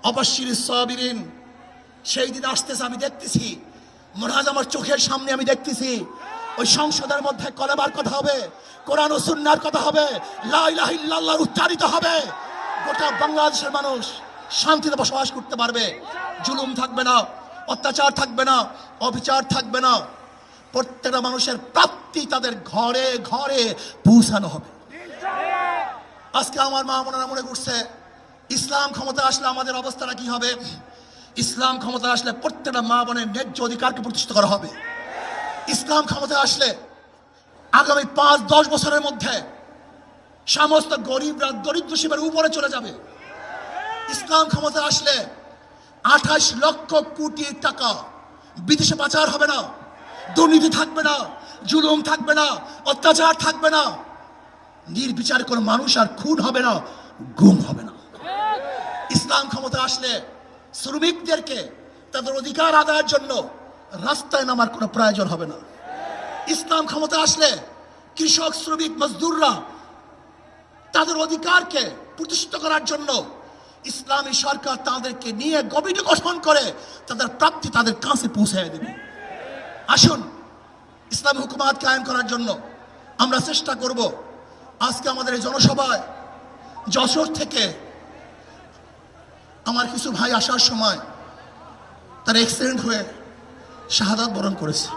অবশ্যই সাবিরিন। সেই দিন আসতেছে, আমি দেখতেছি, মনে হয় আমার চোখের সামনে আমি দেখতেছি ওই সংসদের মধ্যে কলেমার কথা হবে, কোরআন ও সুন্নাহর কথা হবে, লা ইলাহা ইল্লাল্লাহ উচ্চারিত হবে। গোটা বাংলাদেশের মানুষ শান্তিতে বসবাস করতে পারবে, জুলুম থাকবে না, অত্যাচার থাকবে না, অবিচার থাকবে না। প্রত্যেকটা মানুষের প্রাপ্তি তাদের ঘরে ঘরে পৌঁছানো হবে। আজকে আমার মা বোনেরা মনে করছে ইসলাম ক্ষমতা আসলে আমাদের অবস্থাটা কি হবে। ইসলাম ক্ষমতা আসলে প্রত্যেকটা মা বোনের ন্যায্য অধিকারকে প্রতিষ্ঠিত করা হবে। ইসলাম ক্ষমতা আসলে আগামী 5-10 বছরের মধ্যে সমস্ত গরিবরা দরিদ্র সীমার উপরে চলে যাবে। ইসলাম ক্ষমতা আসলে 28 লক্ষ কোটি টাকা বিদেশে পাচার হবে না, দুর্নীতি থাকবে না, জুলুম থাকবে না, অত্যাচার থাকবে না, নির্বিচার কোনো মানুষ আর খুন হবে না, গুম হবে না। ইসলাম ক্ষমতা আসলে শ্রমিকদেরকে তাদের অধিকার আদায়ের জন্য রাস্তায় নামার কোনো প্রয়োজন হবে না। ইসলাম ক্ষমতা আসলে কৃষক, শ্রমিক, মজদুররা তাদের অধিকারকে প্রতিষ্ঠিত করার জন্য ইসলামী সরকার তাদেরকে নিয়ে কমিটি গঠন করে তাদের প্রাপ্তি তাদের কাছে পৌঁছে দেবে। আসুন ইসলামী হুকুমাত কায়েম করার জন্য আমরা চেষ্টা করব। আজকে আমাদের এই জনসভায় যশোর থেকে আমার কিছু ভাই আসার সময় তার অ্যাক্সিডেন্ট হয়ে শাহাদাত বরণ করেছে।